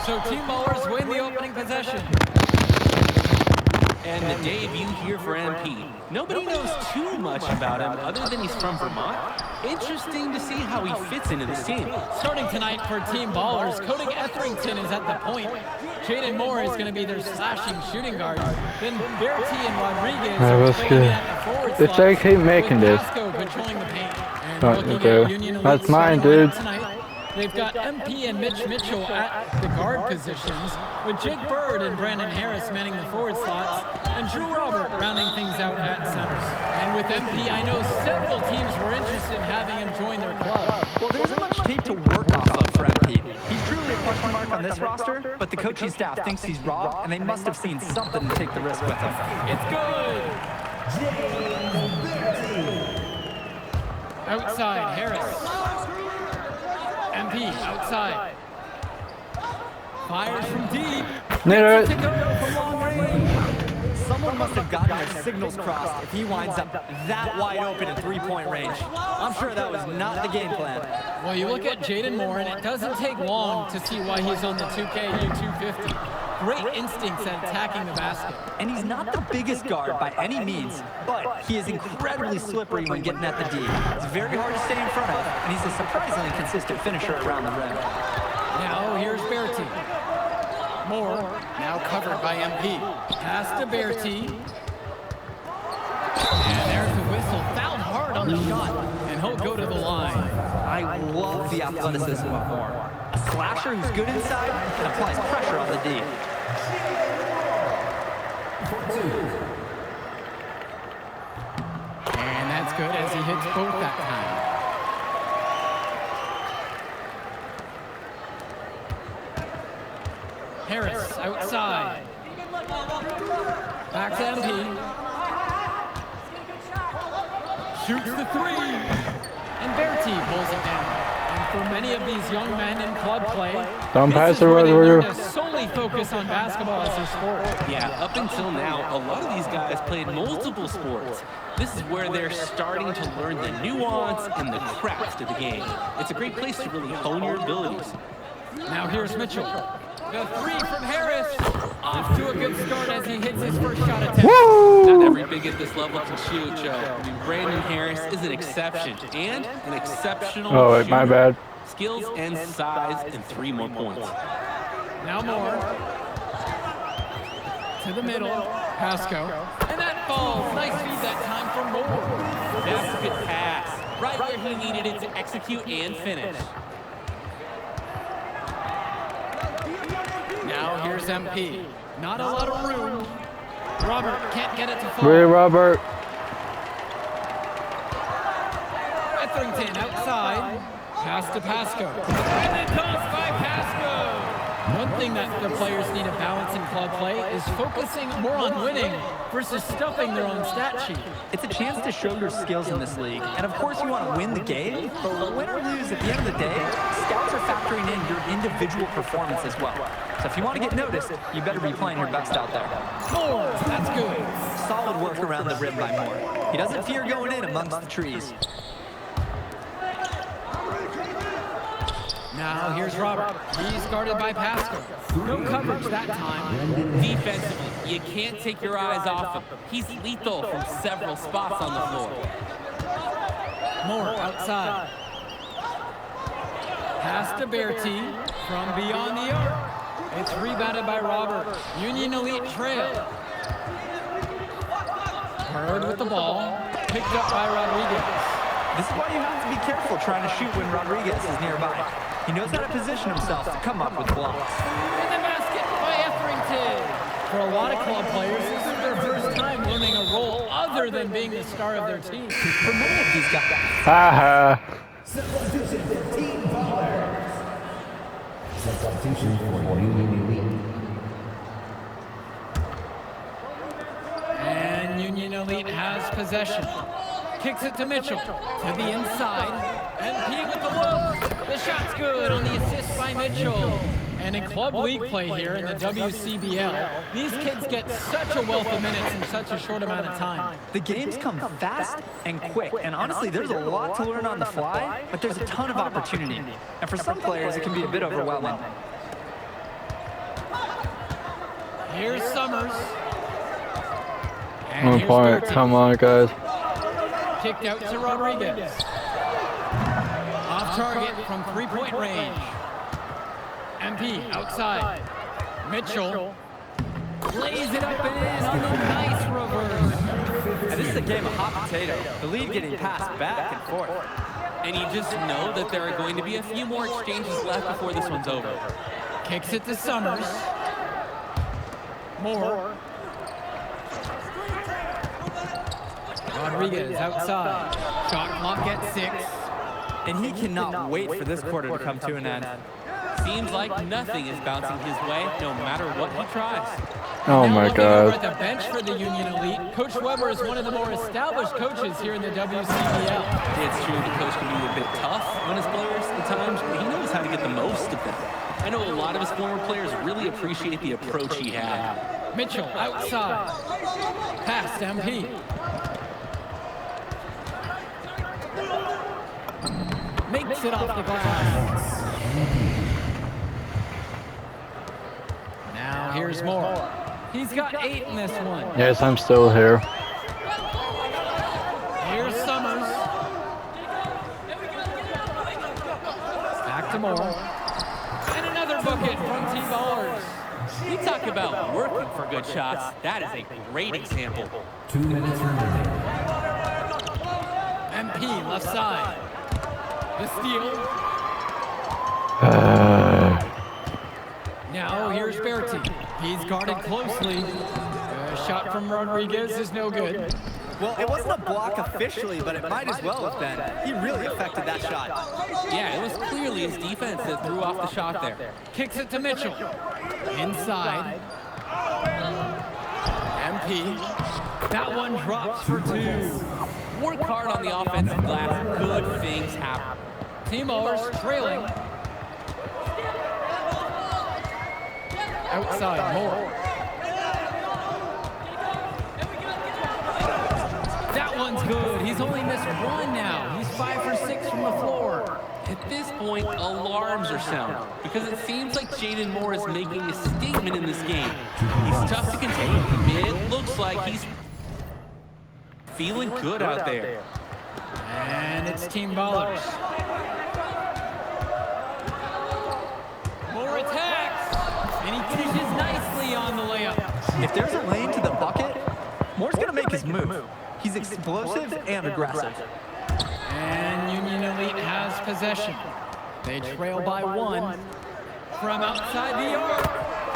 So Team Ballers win the opening possession. And the debut here for MP. Nobody knows too much about him other than he's from Vermont. Interesting to see how he fits into this team. Starting tonight for Team Ballers, Cody Etherington is at the point. Jaden Moore is going to be their slashing shooting guard. Then Bertie and Rodriguez are playing at the forward slot. If they keep making this. Pasco controlling the paint. And That's mine, dude. They've got MP and Mitch Mitchell at the guard positions, with Jake Bird and Brandon Harris manning the forward slots, and Drew Robert rounding things out at centers. And with MP, I know several teams were interested in having him join their club. Well, there isn't much tape to work off of for MP. He's truly a question mark on this roster, but the coaching staff thinks he's raw, and they must have seen something to take the risk with him. It's good! Outside, Harris. MP outside. Fires from deep. Someone must have gotten their signals crossed if he winds up that wide open in three-point range. I'm sure that was not the game plan. Well, you look at Jaden Moore, and it doesn't take long to see why he's on the 2K U250. Great instincts at attacking the basket. And he's not the biggest guard by any means, but he is incredibly slippery when getting at the D. It's very hard to stay in front of, and he's a surprisingly consistent finisher around the rim. Now here's Bertie. Moore, now covered by MP. Pass to Bertie. And there's the whistle. Fouled hard on the shot, and he'll go to the line. I love the athleticism of Moore. A slasher who's good inside and applies pressure on the D. And that's good as he hits both that time. Harris outside. Back to MP. Shoots the three. And Bertie pulls it down. And for many of these young men in club play, Don't pass this is where they it, learn to solely focus on basketball as their sport. Yeah, up until now, a lot of these guys played multiple sports. This is where they're starting to learn the nuance and the craft of the game. It's a great place to really hone your abilities. Now here's Mitchell. The three from Harris. Off to a good start as he hits his first shot attempt. Not every big at this level can shoot, Joe. I mean, Brandon Harris is an exception and an exceptional shooter. My bad. Skills and size and 3 more points. Now Moore. To the middle. Pasco. And that falls. Nice feed that time from Moore. That's a good pass. Right where he needed it to execute and finish. Now here's MP. Not a lot of room. Robert can't get it to fall. Where, Robert? Etherington outside. Pass to Pasco. And then tossed by Pasco. One thing that the players need to balance in club play is focusing more on winning versus stuffing their own stat sheet. It's a chance to show your skills in this league. And of course you want to win the game, but win or lose, at the end of the day, scouts are factoring in your individual performance as well. So if you want to get noticed, you better be playing your best out there. Moore, that's good. Solid work around the rim by Moore. He doesn't fear going in amongst the trees. Now here's Robert. He's guarded by Pasco. No coverage that time. Defensively, you can't take your eyes off him. He's lethal from several spots on the floor. Moore outside. Pass to Bertie from beyond the arc. It's rebounded by Robert. Union Elite trail. Bird with the ball. Picked up by Rodriguez. This is why you have to be careful trying to shoot when Rodriguez is nearby. He knows how to position himself to come up with blocks. And the basket by Etherington. For a lot of club players, this is their first time learning a role other than being the star of their team. For many of these guys. Haha. Substitution for Team Ballers. Substitution for Union Elite. And Union Elite has possession. Kicks it to Mitchell. To the inside. And P with the look. The shot's good on the assist by Mitchell. And in club league play here in the WCBL, these kids get such a wealth of minutes in such a short amount of time. The games come fast and quick, and honestly, there's a lot to learn on the fly, but there's a ton of opportunity. And for some players, it can be a bit overwhelming. Here's Summers. And 1 here's point. Bertie. Come on, guys. Kicked out to Rodriguez. Off target from 3-point range. MP outside. Mitchell lays it up and in on the nice reverse. And this is a game of hot potato. The lead getting passed back and forth. And you just know that there are going to be a few more exchanges left before this one's over. Kicks it to Summers. Moore. Rodriguez outside. Shot clock at 6. And he cannot wait for this quarter to come to an end. Seems like nothing is bouncing his way, no matter what he tries. Oh Now my looking over God. at the bench for the Union Elite, Coach Weber is one of the more established coaches here in the WCBL. It's true the coach can be a bit tough on his players at times, but he knows how to get the most of them. I know a lot of his former players really appreciate the approach he had. Mitchell outside. Pass to MP. Makes it off the glass. Now here's Moore. He's got 8 in this one. Yes, I'm still here. Here's Summers. Back to Moore. And another bucket from T-Ballers. We talk about working for good shots. That is a great example. 2 minutes remaining. MP left side. The steal. Now here's Bertie. He's guarded closely. A shot from Rodriguez is no good. Well, it wasn't a block officially, but it might as well have been. He really affected that shot. Yeah, it was clearly his defense that threw off the shot there. Kicks it to Mitchell. Inside. MP. That one drops for 2. Work hard on the offensive glass. Good things happen. T-Ballers trailing. Outside, Moore. That one's good. He's only missed 1 now. He's 5 for 6 from the floor. At this point, alarms are sounding because it seems like Jaden Moore is making a statement in this game. He's tough to contain. It looks like he's feeling good out there. And it's Team Ballers. Moore attacks. And he finishes nicely on the layup. If there's a lane to the bucket, Moore's going to make his move. He's explosive and aggressive. And Union Elite has possession. They trail by 1 from outside the arc.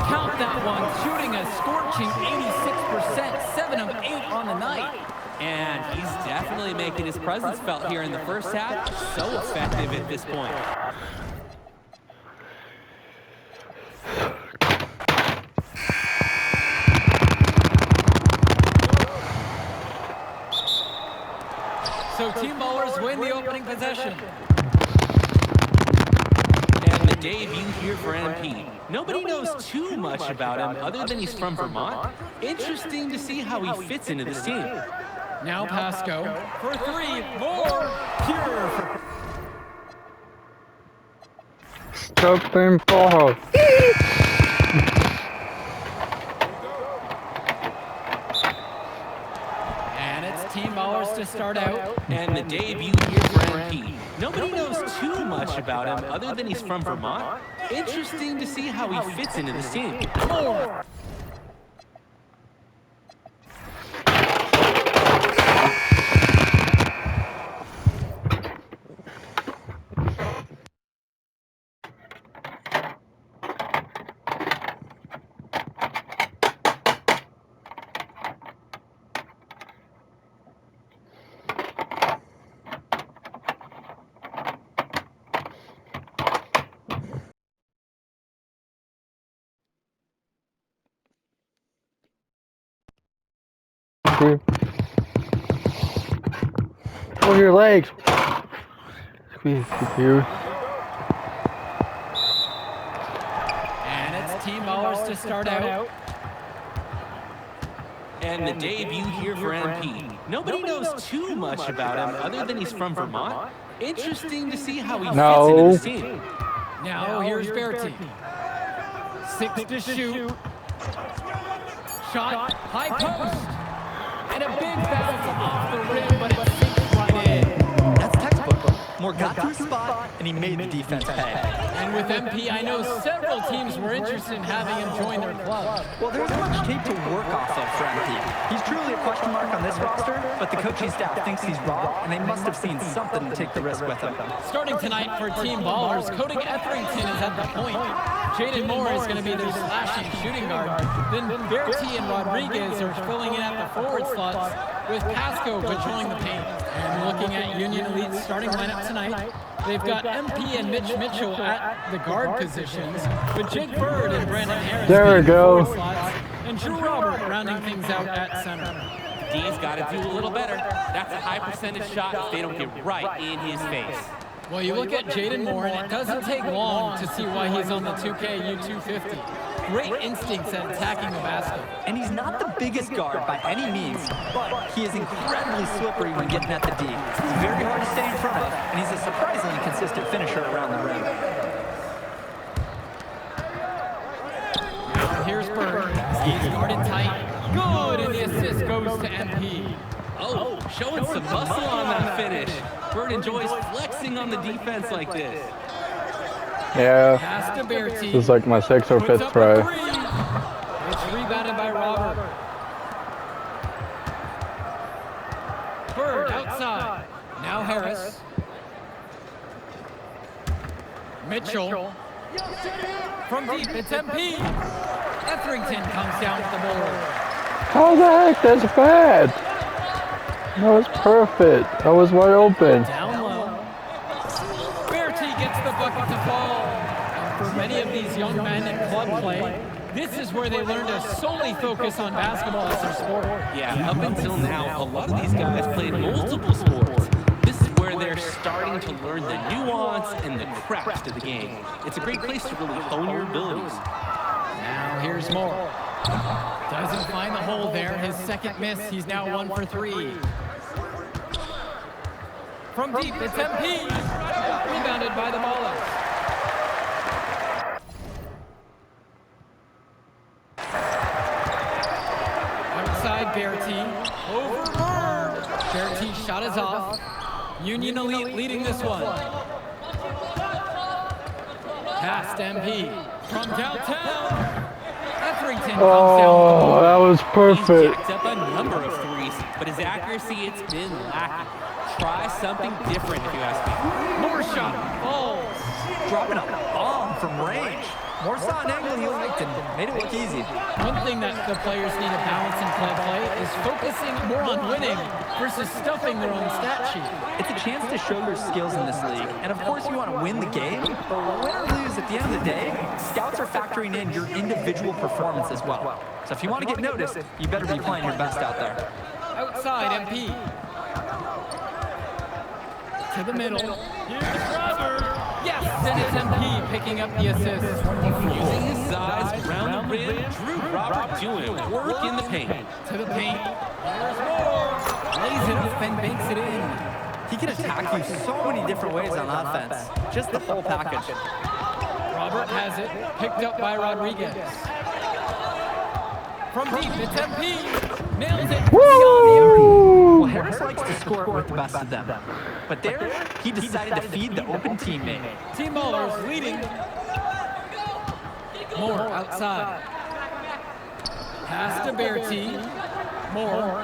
Count that one, shooting a scorching 86%, 7 of 8 on the night. And he's definitely making his presence felt here in the first half. So effective at this point. So Team Ballers win the opening possession. And the debut here for MP. Nobody knows too much about him other than he's from Vermont. Interesting to see how he fits into this team. Now Pasco for 3. Moore. Pure. Jumping ball. And it's Team Ballers to start out. And the debut here for MP. Nobody knows too much about him other than he's from Vermont. Interesting to see how he fits into this team. Moore. Pull your legs. Squeeze you. And it's Team Ballers to start out. And the debut here for MP. Nobody knows too much about him other than he's from Vermont. Interesting to see how he fits into this team. Now here's Bertie. 6 to shoot. Shot, high post, and a big bounce off the rim, but it sinks right in. That's textbook. Moore got to his spot, and he made the defense pay. And with MP, I know several teams were interested in having him join their club. Well, there's much tape to work off of for MP. He's truly a question mark on this roster, but the coaching staff thinks he's raw, and they must have seen something to take the risk with him. Starting tonight for Team Ballers, Cody Etherington is at the point. Jaden Moore is going to be their slashing shooting guard. Then Bertie and Rodriguez are filling in at the forward slots, with Pasco patrolling the paint. And looking at Union Elite's starting lineup tonight, they've got MP and Mitch Mitchell at the guard positions, with Jake Bird and Brandon Harris There we being go. forward slots, and Drew Robert rounding things out at center. D's got to do a little better. That's a high percentage shot if they don't get right in his face. Well, you look at Jaden Moore, and it doesn't take long to see why he's on the 2K U250. Great instincts at attacking the basket. And he's not the biggest guard by any means, but he is incredibly slippery when getting at the D. He's very hard to stay in front of, and he's a surprisingly consistent finisher around the rim. Now here's Bird. He's guarded tight. Good, and the assist goes to MP. Oh, showing some muscle on that finish. Bird enjoys flexing on the defense like this. Yeah, Pass to Bertie. this is like my 6th or Puts 5th up try. a three. It's rebounded by Robert. Bird outside. Now Harris. Mitchell. From deep, it's MP. Etherington comes down with the board. How the heck? That's bad. That was perfect. That was wide open. Down low. Bertie gets the bucket to fall. And for many of these young men in club play, this is where they learn to solely focus on basketball as their sport. Yeah, up until now, a lot of these guys played multiple sports. This is where they're starting to learn the nuance and the craft of the game. It's a great place to really hone your abilities. Now here's Moore. Doesn't find the hole there. His second miss. He's now 1 for 3. From deep, it's MP. Rebounded by the Ballers. Outside Bertie. Over Bird. Bertie's shot is off. Union Elite leading this one. Past MP. From downtown. Etherington comes down with the Oh, ball. that was He's perfect. jacked up a number of threes, but his accuracy, it's been lacking. Try something different if you ask me. More shot. Falls. Dropping a bomb from range. Moore saw an angle he liked and made it look easy. One thing that the players need to balance in club play is focusing more on winning versus stuffing their own stat sheet. It's a chance to show your skills in this league. And of course you want to win the game, but win or lose at the end of the day, scouts are factoring in your individual performance as well. So if you want to get noticed, you better be playing your best out there. Outside MP. To the middle. Here's Robert. Yes, and it's MP picking up the assist. Using his size around the rim, Drew Robert doing work in the paint. To the paint. Here's Moore. Lays it up and banks it in. He can attack you so many different ways on offense. Just the whole package. Robert has it. Picked up by Rodriguez. From deep, it's MP. Nails it. Well, Harris likes to score with the best of them. But there, he decided to feed the open teammate. Team Ballers leading. Moore outside. Pass to Bertie. Moore.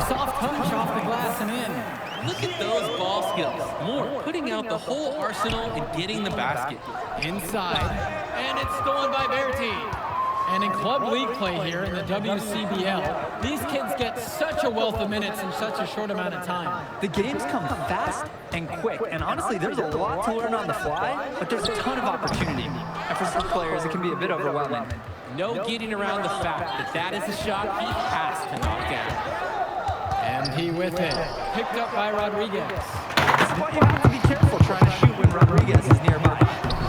Soft punch off the glass and in. Look at those ball skills. Moore putting out the whole arsenal and getting the basket. Inside. And it's stolen by Bertie. And in club league play here in the WCBL, these kids get such a wealth of minutes in such a short amount of time. The games come fast and quick, and honestly, there's a lot to learn on the fly, but there's a ton of opportunity. And for some players, it can be a bit overwhelming. No getting around the fact that that is a shot he has to knock down. MP with it. Picked up by Rodriguez. This is why you have to be careful trying to shoot when Rodriguez is nearby.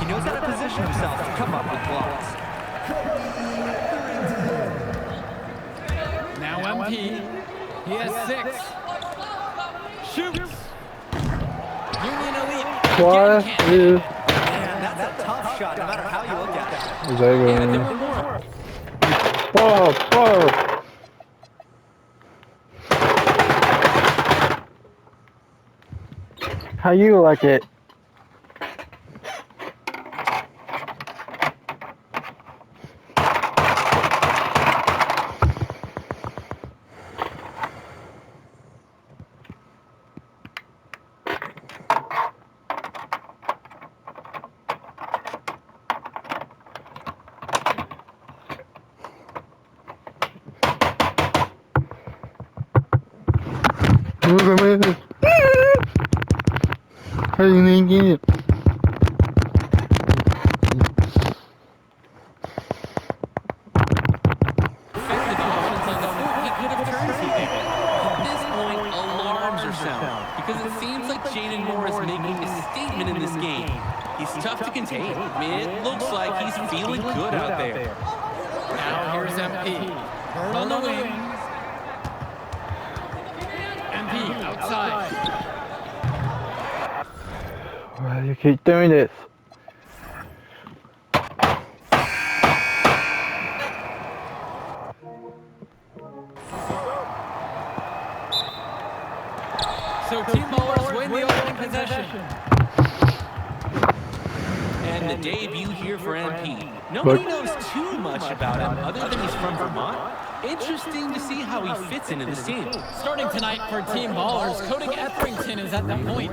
He knows how to position himself to come up with blocks. Now MP. He has 6. Shoots. Union Elite. What Again can't. is... And that's that's a tough shot, no matter how you look at it. Is that Yeah, going there in? were more. Whoa, whoa. How you like it? How you gonna get it? Effective options on the foot, he could have turned to them. At this point, alarms are sounding because it seems like Jaden Moore is making a statement in this game. He's tough to contain. I mean, it looks like he's feeling good out there. Now here's MP. Bird on the wing. MP outside. Why do you keep doing this? So Team Ballers win the opening possession. And the debut here for MP. Nobody knows too much about him other than he's from Vermont. Interesting to see how he fits into this team. Starting tonight for Team Ballers, Cody Etherington is at the point.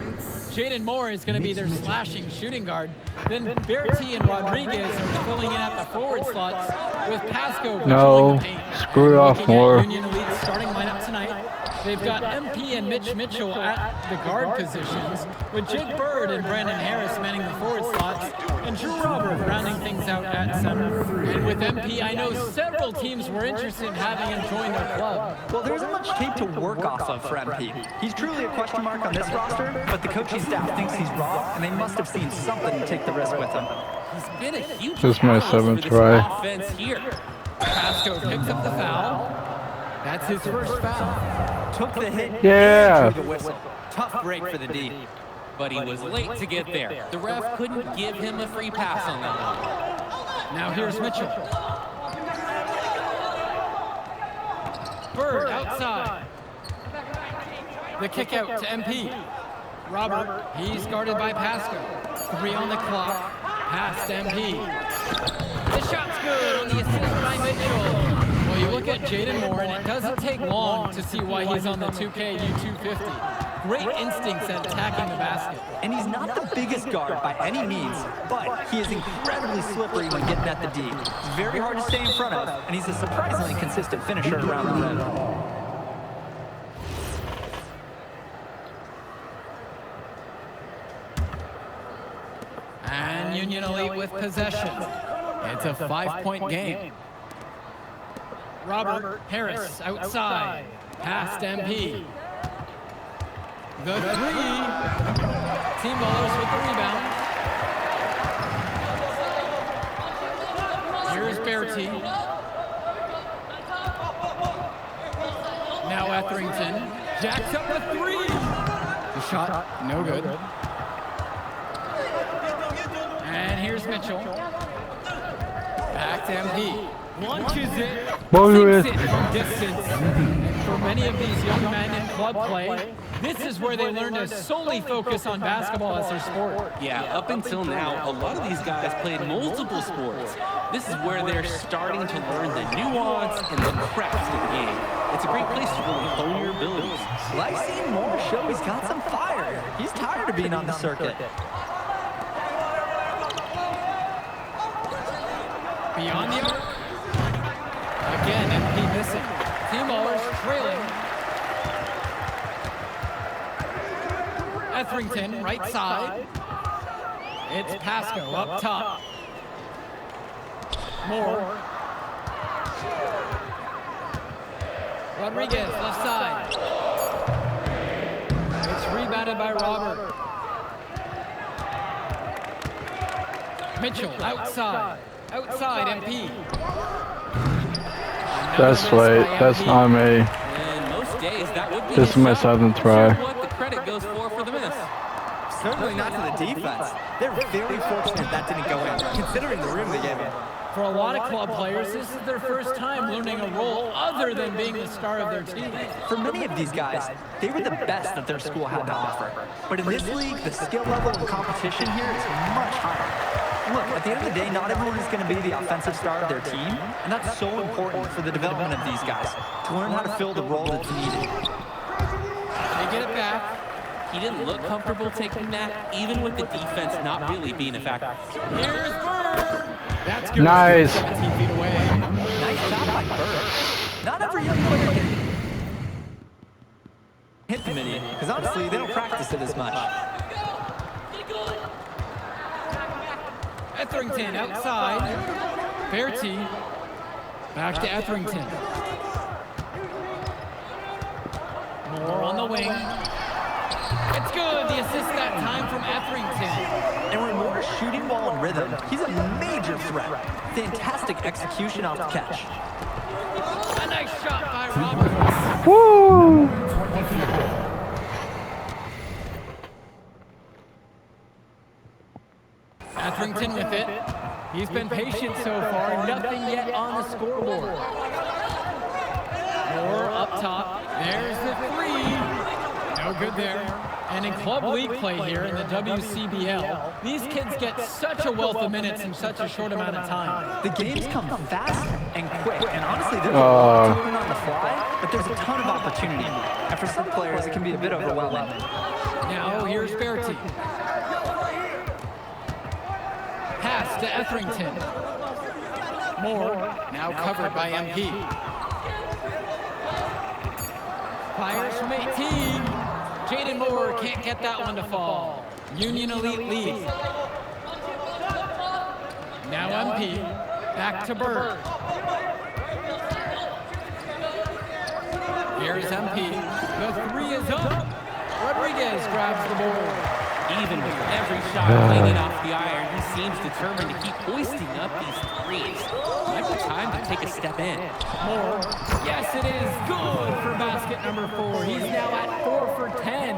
Jaden Moore is going to be their slashing shooting guard. Then Bertie and Rodriguez are filling in at the forward slots with Pasco No, patrolling the paint. screw it off Looking at more. Union Elite's starting lineup tonight. They've got MP and Mitch Mitchell at the guard positions, with Jake Bird and Brandon Harris manning the forward slots, and Drew Robert rounding things out at center. And with MP, I know several teams were interested in having him join their club. Well, there isn't much tape to work off of for MP. He's truly a question mark on this roster, but the coaching staff thinks he's raw, and they must have seen something to take the risk with him. He's been a huge This is my catalyst for seventh this try. offense here. Pasco picks up the foul. That's his first foul. Took the hit Yeah. and drew the whistle. Tough break for the D. But he was late to get there. The ref couldn't give him a free pass on that one. Now here's Mitchell. Bird outside. The kick out to MP. Robert, he's guarded by Pasco. 3 on the clock. Past MP. The shot's good on the assist by Mitchell. Well, you look at Jaden Moore, and it doesn't take long to see why he's on the 2K U250. Great instincts at attacking the basket. And he's not the biggest guard by any means, but he is incredibly slippery when getting at the D. He's very hard to stay in front of, and he's a surprisingly consistent finisher around the rim. And Union Elite with possession. It's a 5-point game. Robert Harris outside. Past MP. The 3. Team Ballers with the rebound. Here's Bertie. Now Etherington. Jacks up the 3. The shot, no good. And here's Mitchell. Back to MP. Launches it. Sinks it from distance. And for many of these young men in club play, this is where they learn to solely focus on basketball as their sport. Yeah, up until now, a lot of these guys played multiple sports. This is where they're starting to learn the nuance and the craft of the game. It's a great place to really hone your abilities. Like seeing Moore show he's got some fire. He's tired of being on the circuit. Beyond the arc. Again, MP missing. Team Ballers trailing. Etherington, right side. It's Pasco up top. Moore. Rodriguez, left side. It's rebounded by Robert. Mitchell, outside. Outside, MP. That's late. That's not me. And most days, that would be This is my his shot. 7th try. Sure what the credit goes for the miss. certainly not to the defense. They're very fortunate that didn't go in, considering the room they gave him. For a lot of club players, this is their first time learning a role other than being the star of their team. For many of these guys, they were the best that their school had to offer. But in this league, the skill level of competition here is much higher. Look, at the end of the day, not everyone is going to be the offensive star of their team, and that's so important for the development of these guys, to learn how to fill the role that's needed. They get it back. He didn't look comfortable taking that, even with the defense not really being a factor. Here's Bird. That's good. Nice. 17 feet away. Nice shot by Bird. Not every young player can hit the mini, because honestly, they don't practice it as much. Etherington outside. Bertie. Back to Etherington. Moore on the wing. It's good. The assist that time from Etherington. And when Moore's shooting ball in rhythm, he's a major threat. Fantastic execution off the catch. A nice shot by Roberts. Woo! Etherington with it. He's been patient so far. Nothing yet on the scoreboard. Moore up top. There's the three. No good there. And in club league play here in the WCBL, these kids get such a wealth of minutes in such a short amount of time. The games come fast and quick, and honestly, there's a lot to learn on the fly, but there's a ton of opportunity. And for some players, it can be a bit overwhelming. Now here's Bertie. Pass to Etherington. Moore, now covered by MP. Fires from 18. Jaden Moore can't get that one to fall. Union Elite lead. Now MP, back to Bird. Here's MP, the three is up. Rodriguez grabs the board. Even with every shot hanging off the iron, he seems determined to keep hoisting up these threes. Might be time to take a step in. Moore, yes it is, good for basket number 4. He's now at 4 for 10.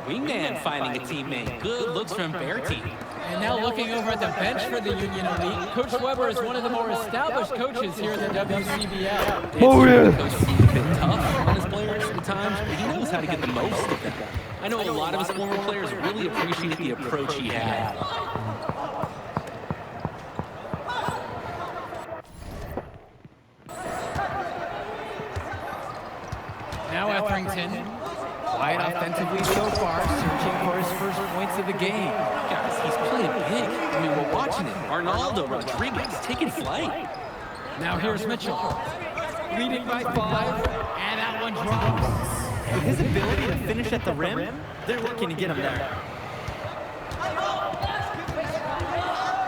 Wingman finding a teammate. Good looks from Bertie. And now looking over at the bench for the Union Elite, Coach Weber is one of the more established coaches here in the WCBL. Oh, yeah. Coach is a bit tough on his players at times, but he knows how to get the most of them. I know a lot of his former players really appreciate the approach he had. Now Etherington, quiet offensively so far, searching for his first points of the game. Guys, he's playing big. I mean, we're watching it. Arnaldo Rodriguez taking flight. Now here's Mitchell, leading by 5, and that one drops. With his ability to finish at the rim, they're looking to get him there.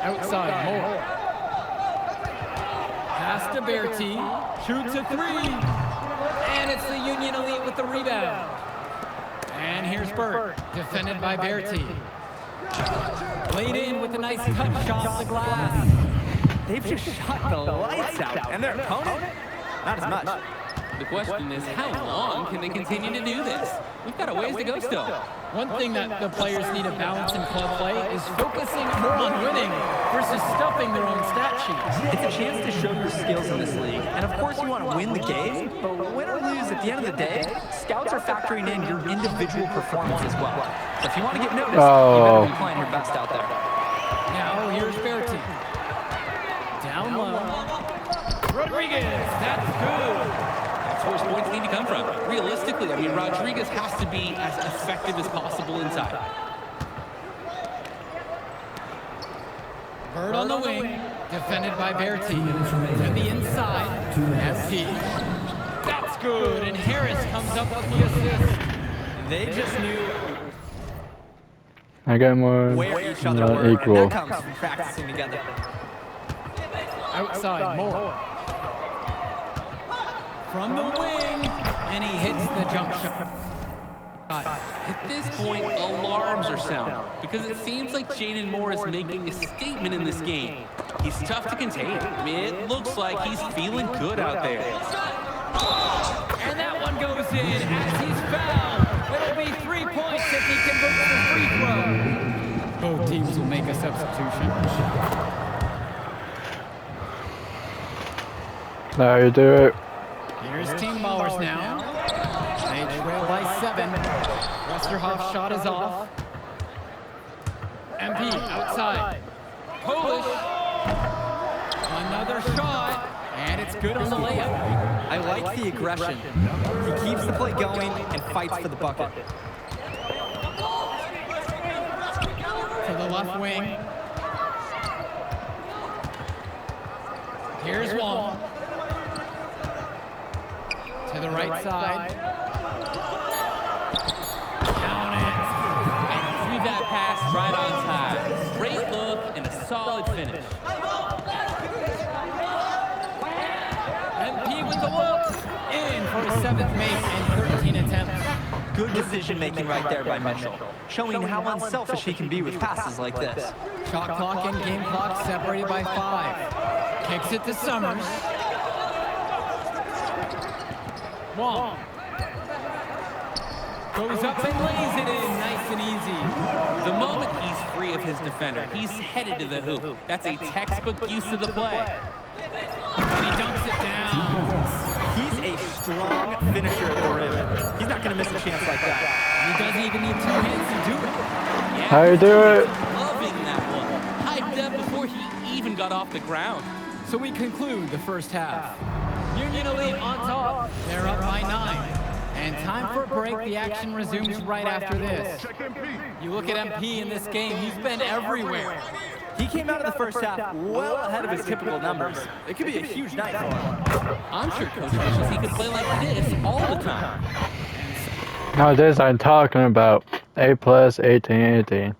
Outside, Moore. Pass to Bertie, shoots a 3, and it's the Union Elite with the rebound. And here's Burt, defended by Bertie. Laid in with a nice cut shot off the glass. They've just shot the lights out, and their opponent, not as much. The question is, how long can they continue to do this? We've got a ways to go still. One thing that the players need to balance in club play is focusing more on winning versus stuffing their own stat sheets. It's a chance to show your skills in this league. And of course you want to win the game, but win or lose at the end of the day, scouts are factoring in your individual performance as well. So if you want to get noticed, you better be playing your best out there. Now here's Bertie. Down low. Rodriguez, that's good. That's where his points need to come from. Realistically, I mean, Rodriguez has to be as effective as possible inside. Bird on the wing, defended by Bertie. To the inside, MP. That's good, and Harris comes up with the assist. They just knew I got more where each other not were, and equal. that comes from practicing together. Outside, Moore. From the wing, and he hits the jump shot. At this point, alarms are sounding because it seems like Jaden Moore is making a statement in this game. He's tough to contain. I mean, it looks like he's feeling good out there. And that one goes in as he's fouled. It'll be 3 points if he converts the free throw. teams will make a substitution. Now you do it. Here's Team Ballers now. They trail by 7. Westerhoff's shot is off. MP outside. Polish. Another shot. And it's good on the layup. I like the aggression. He keeps the play going and fights for the bucket. To the left wing. Here's Wong. To the right side. Count it. And threw that pass right on time. Great look and a solid finish. MP with the look. In for his 7th make and 13 attempts. Good decision making right there by Mitchell, showing how unselfish he can be with passes like this. Shot clock and game clock separated by 5. Kicks it to Summers. Wong. Goes up and lays it in, nice and easy. The moment he's free of his defender, he's headed to the hoop. That's a textbook use of the play. And he dunks it down. He's a strong finisher at the rim. He's not going to miss a chance like that. He doesn't even need 2 hands to do it. Yeah, How you do it? loving that one. Hyped up before he even got off the ground. So we conclude the first half. Union Elite on top. They're up by 9. And time for a break. The action resumes right after this. You look at MP in this game, he's been everywhere. He came out of the first half well ahead of his typical numbers. It could be a huge night for him. I'm sure Coach wishes he could play like this all the time. Now this I'm talking about. A+, 18.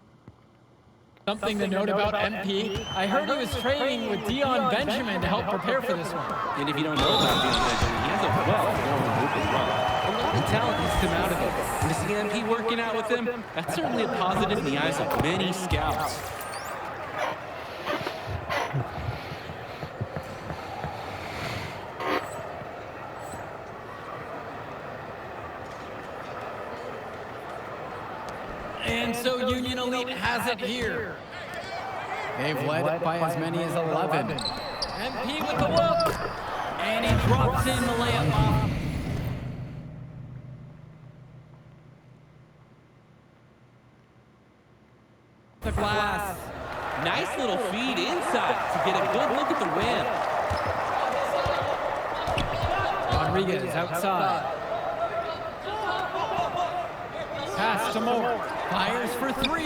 Something to note about MP, I heard he was training with Dion Benjamin to help prepare for this one. And if you don't know about Dion Benjamin, he has a well-known hoop as well. A lot of talent has come out of it. And to see MP working out with him, that's certainly a positive in the eyes of many scouts. And so Union Elite has it here. They've led by as many as 11. MP with the look. And he drops in the layup. The glass. Nice little feed inside to get a good look at the rim. Rodriguez outside. Pass to Moore. Fires for 3.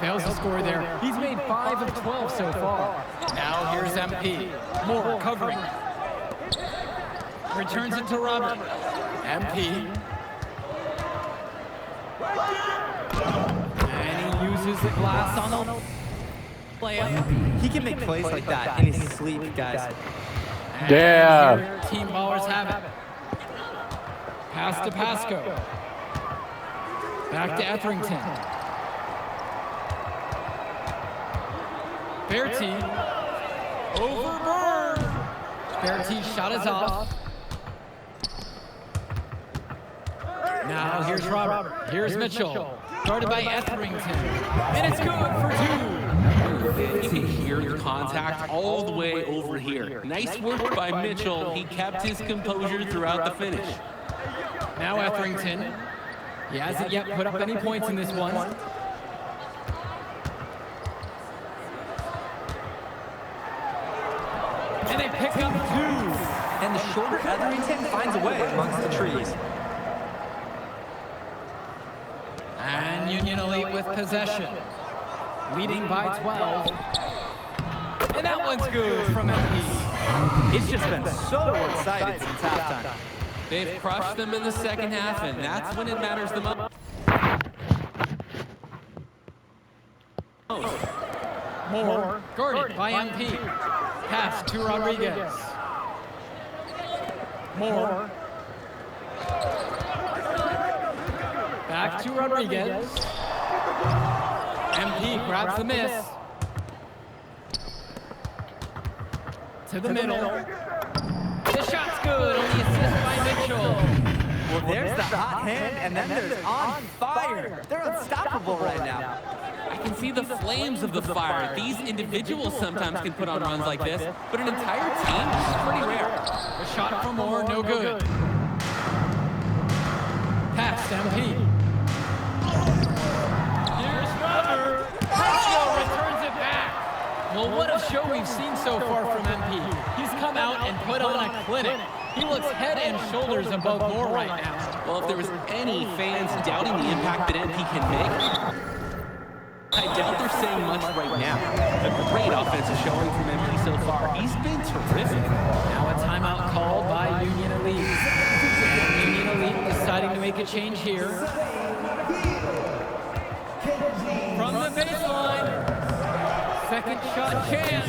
Fails to score there. He's made 5 of 12 so far. Now here's MP. Moore covering. Returns it to Robert. MP. And he uses the glass on the layup. He can make plays like that in his sleep, guys. And Yeah. here, Team Ballers have it. Pass to Pasco. Back to Etherington. Bertie. Over Bird. Bertie's shot is off. Now here's Robert. Here's Mitchell. Guarded by Etherington. And it's good for 2. You can hear the contact all the way over here. Nice work by Mitchell. He kept his composure throughout the finish. Now Etherington. He hasn't yet put up any points in this one. And they pick up 2. And the shorter Etherington finds a way amongst the trees. And Union Elite with possession. Leading by 12. And that one's good from MP. It's just been so one-sided since halftime. They've crushed them in the second half, and that's when it matters the most. Moore guarded by MP. Pass to Rodriguez. Moore. Back to Rodriguez. MP grabs the miss. To the middle. The shot's good on the assist by Mitchell. Well, there's the hot hand, and then there's on fire. They're unstoppable right now. I can see the flames of the fire. These individuals sometimes can put on runs like this, but an entire team is pretty rare. A shot from Moore, no good. Pass to MP. Here's Rubber. Mitchell returns it back. Well, what a show we've seen so far from MP. He's come out and put on a clinic. He looks head and shoulders above Moore right now. Well, if there was any fans doubting the impact that MP can make, I doubt they're saying much right now. A great offensive showing from MP so far. He's been terrific. Now a timeout called by Union Elite. And Union Elite deciding to make a change here. From the baseline. Second shot chance.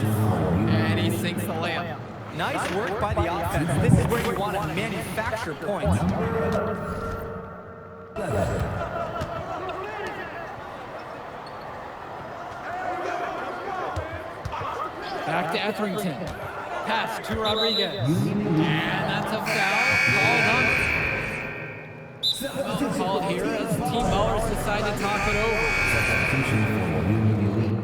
And he sinks the layup. Nice work by the offense. This is where you want to manufacture points. Back to Etherington. Pass to Rodriguez. And that's a foul called on. Well called here as Team Ballers decide to talk it over. Substitution for Union Elite.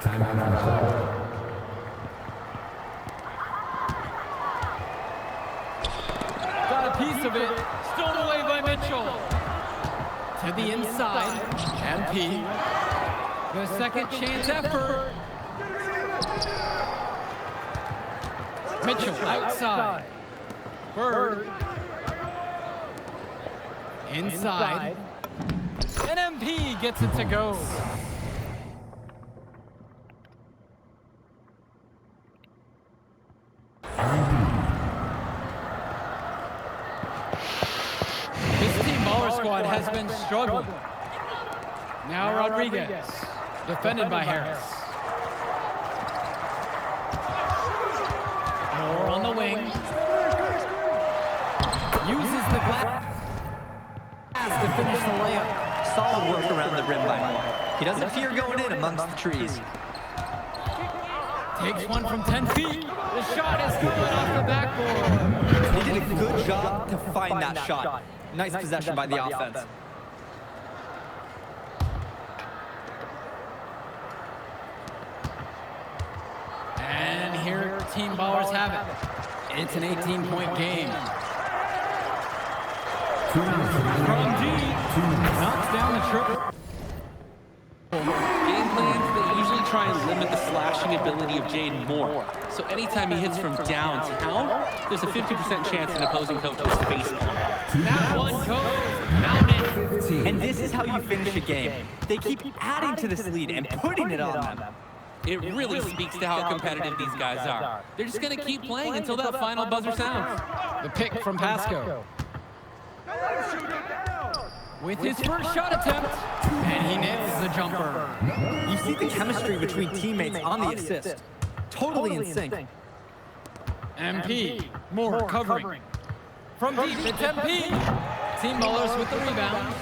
Timeout on call. Got a piece of it. Stolen away by Mitchell. To the inside. MP. The second chance effort. Mitchell outside. Bird. Inside. And MP gets it to go. This Team Baller squad has been struggling. Now Rodriguez, defended by Harris. Moore on the wing. Uses the glass to finish the layup. Solid work around the rim by Moore. He doesn't fear going in amongst the trees. Takes one from 10 feet. The shot is good off the backboard. He did a good job to find that shot. Nice possession by the offense. And here Team Ballers have it. It's an 18-point game. From deep, knocks down the triple. Game plans, they usually try and limit the slashing ability of Jaden Moore. So anytime he hits from downtown, there's a 50% chance an opposing coach will face him. That one goes mounted. And this is how you finish a game. They keep adding to this lead and putting it on them. It really speaks to how competitive these guys are. They're just going to keep playing until that final buzzer sounds. The pick from Pasco. With his first shot attempt, and he nails the jumper. You see the chemistry between teammates on the assist. Totally in sync. MP, Moore covering. From deep, it's MP. Team Ballers with the rebound.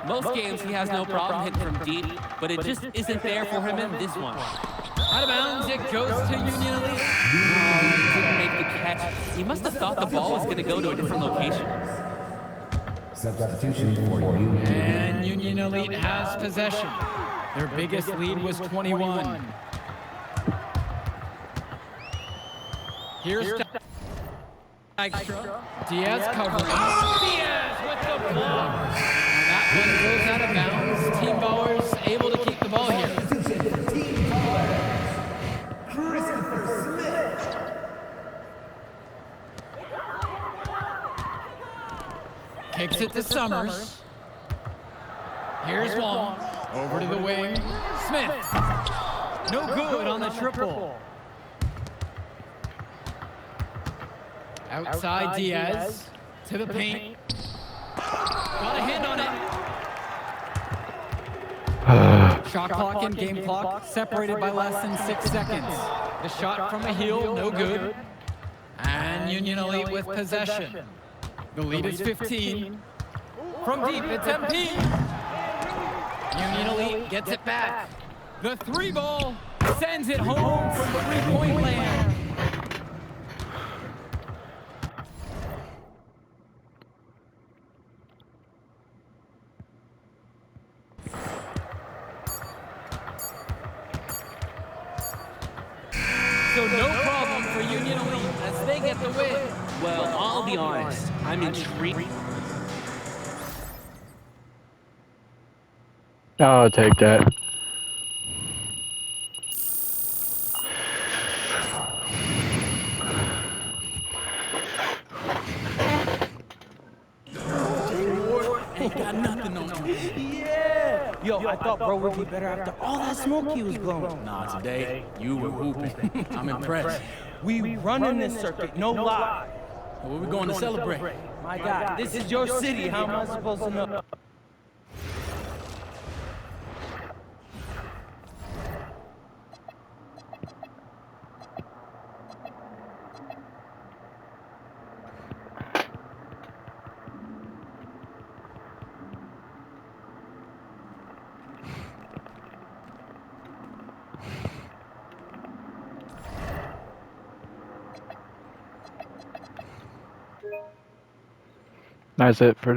Most games he has no problem hitting from deep, but it just isn't there for him in this one. Out of bounds, it goes to Union Elite. Oh, he didn't make the catch. He must have thought the ball was going to go to a different location. Substitution for Union Elite. And Union Elite has possession. Their biggest lead was 21. Here's Dykstra. Diaz covering. Diaz with the block. And that one goes out of bounds. Team Ballers able to keep the ball here. Kicks it to Summers. Here's Wong. Over to the wing. Smith. No good on the triple. Outside Diaz. To the paint. Got a hand on it. Shot clock and game clock separated by less than 6 seconds. The shot from a heel, no good. And Union Elite with possession. The lead is 15. From deep, it's MP. Union Elite gets it back. The three ball Sends it home from three-point land. So no problem for Union Elite as they get the win. Well, I'll be honest. I'm intrigued. I'll take that. Ain't got nothing on me. Yeah. Yo, I thought bro would be better after all that smoke he was blowing. Nah, today, you were hooping. I'm impressed. We running this circuit, no lie. What we going to celebrate? My God, this is your city. How am I supposed to know? That's it for